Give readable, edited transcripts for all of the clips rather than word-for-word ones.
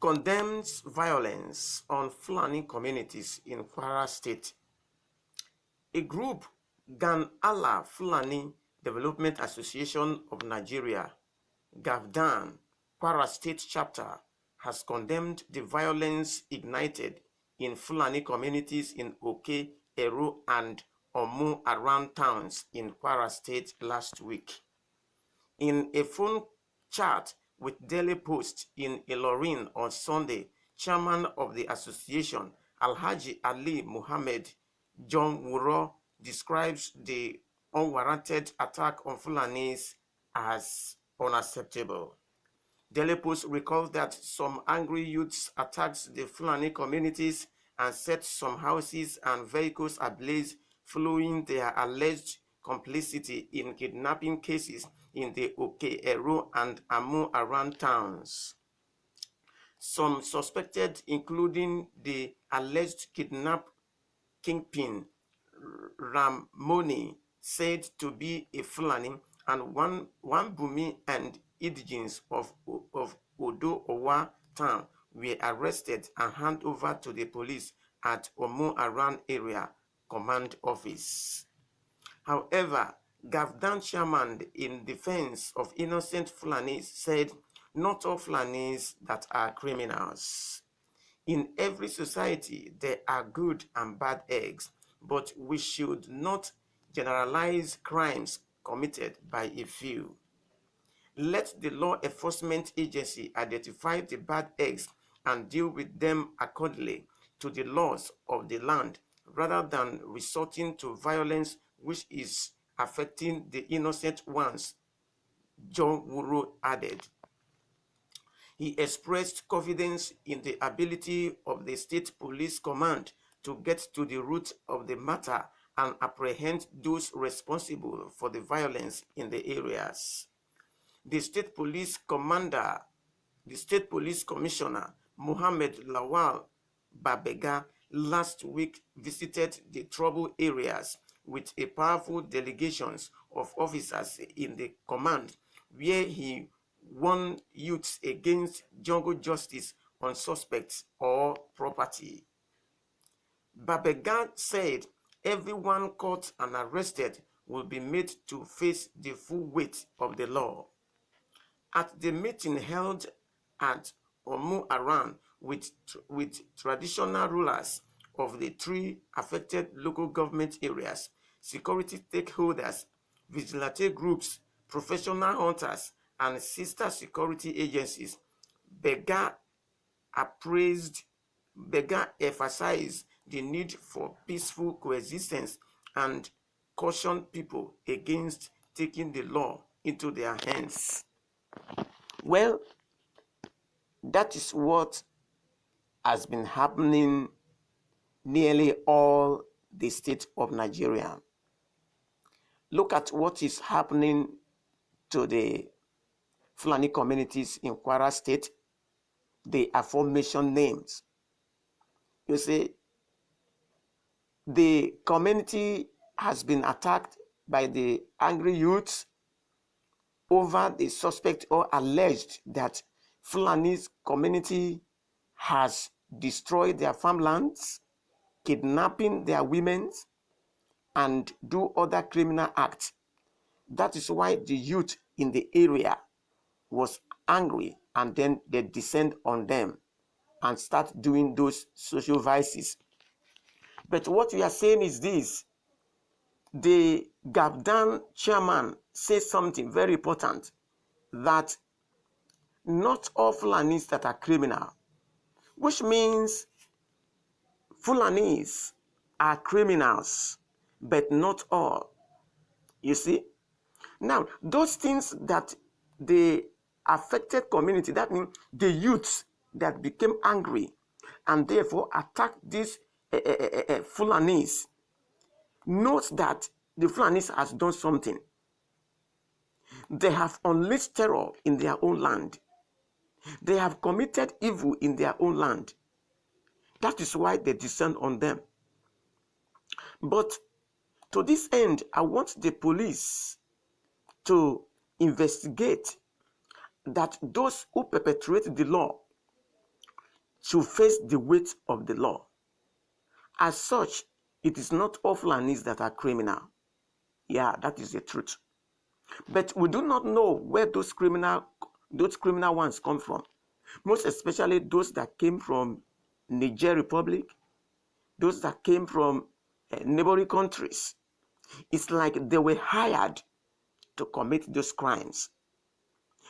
condemns violence on Fulani communities in Kwara State. A group, Gan Allah Fulani Development Association of Nigeria, GAFDAN, Kwara State Chapter, has condemned the violence ignited in Fulani communities in Oke, Eru, and Omu Aran towns in Kwara State last week. In a phone chat with Daily Post in Ilorin on Sunday, chairman of the association, Alhaji Ali Muhammad John Wuro, describes the unwarranted attack on Fulanis as unacceptable. Daily Post recalls that some angry youths attacked the Fulani communities and set some houses and vehicles ablaze following their alleged complicity in kidnapping cases in the Oke, Eru, and Amu Aran towns. Some suspected, including the alleged kidnap kingpin Ramoni, said to be a Fulani, and one Bumi and indigenes of Odo Owa town were arrested and handed over to the police at Omu Aran area command office. However, Gavdan chairman in defense of innocent Fulanis said not all Fulanis that are criminals. In every society, there are good and bad eggs, but we should not generalize crimes committed by a few. Let the law enforcement agency identify the bad eggs and deal with them accordingly to the laws of the land, rather than resorting to violence which is affecting the innocent ones, John Wuro added. He expressed confidence in the ability of the State Police Command to get to the root of the matter and apprehend those responsible for the violence in the areas. The State Police Commander, the State Police Commissioner, Mohammed Lawal Babega, last week visited the troubled areas with a powerful delegation of officers in the command, where he warned youths against jungle justice on suspects or property. Babega said everyone caught and arrested will be made to face the full weight of the law. At the meeting held at Omu Aran with traditional rulers of the three affected local government areas, security stakeholders, vigilante groups, professional hunters, and sister security agencies, Bega emphasized the need for peaceful coexistence and cautioned people against taking the law into their hands. Well, that is what has been happening nearly all the states of Nigeria. Look at what is happening to the Fulani communities in Kwara State. The aforementioned names. You see, the community has been attacked by the angry youths over the suspect or alleged that Fulani's community has destroyed their farmlands, kidnapping their women, and do other criminal acts. That is why the youth in the area was angry, and then they descend on them and start doing those social vices. But what we are saying is this: the Gavdan chairman says something very important, that not all Fulanis that are criminal, which means Fulanis are criminals, but not all. You see? Now, those things that the affected community, that means the youths that became angry and therefore attacked these Fulanis, note that the Fulanis has done something. They have unleashed terror in their own land. They have committed evil in their own land. That is why they descend on them. But to this end, I want the police to investigate that those who perpetrate the law to face the weight of the law. As such, it is not all Fulanis that are criminal. Yeah, that is the truth. But we do not know where those criminal ones come from. Most especially those that came from Niger Republic, those that came from neighboring countries. It's like they were hired to commit those crimes.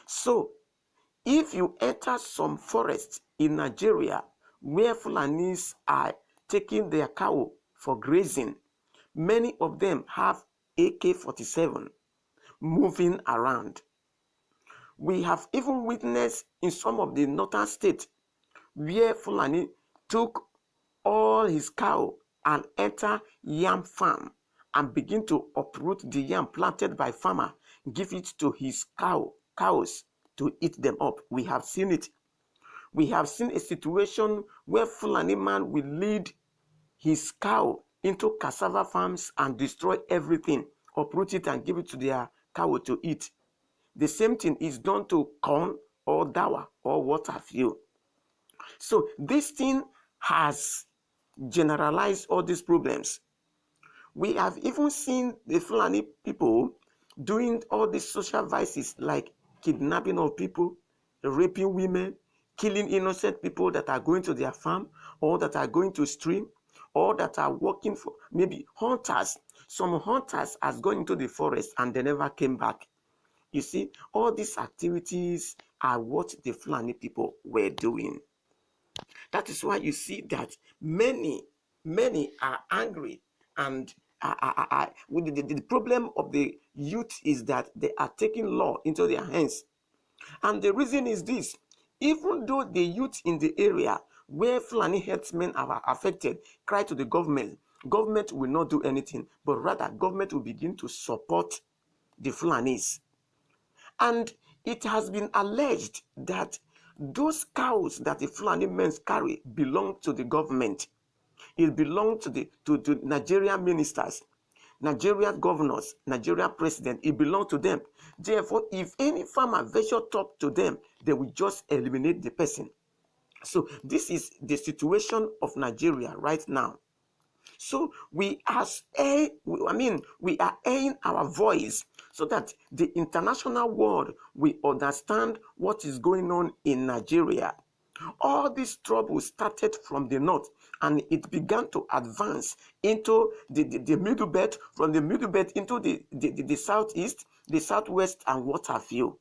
So, if you enter some forest in Nigeria where Fulanis are taking their cow for grazing, many of them have AK-47 moving around. We have even witnessed in some of the northern states where Fulani took all his cow and enter yam farm and begin to uproot the yam planted by farmer, give it to his cows to eat them up. We have seen it. We have seen a situation where Fulani man will lead his cow into cassava farms and destroy everything, uproot it and give it to their cow to eat. The same thing is done to corn or dawa or what have you. So this thing has generalized all these problems. We have even seen the Fulani people doing all these social vices like kidnapping of people, raping women, killing innocent people that are going to their farm or that are going to stream or that are working for maybe hunters. Some hunters has gone into the forest and they never came back. You see, all these activities are what the Fulani people were doing. That is why you see that many are angry, and the problem of the youth is that they are taking law into their hands. And the reason is this: even though the youth in the area where Fulani herdsmen are affected cry to the government will not do anything, but rather government will begin to support the Fulanis. And it has been alleged that those cows that the Fulani men carry belong to the government. It belongs to Nigerian ministers, Nigerian governors, Nigerian president. It belongs to them. Therefore, if any farmer venture talk to them, they will just eliminate the person. So this is the situation of Nigeria right now. So we are airing our voice so that the international world will understand what is going on in Nigeria. All this trouble started from the north and it began to advance into the middle belt, from the middle belt into the southeast, the southwest, and what have you.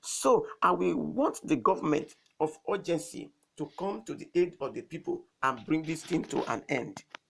So I will want the government of urgency to come to the aid of the people and bring this thing to an end.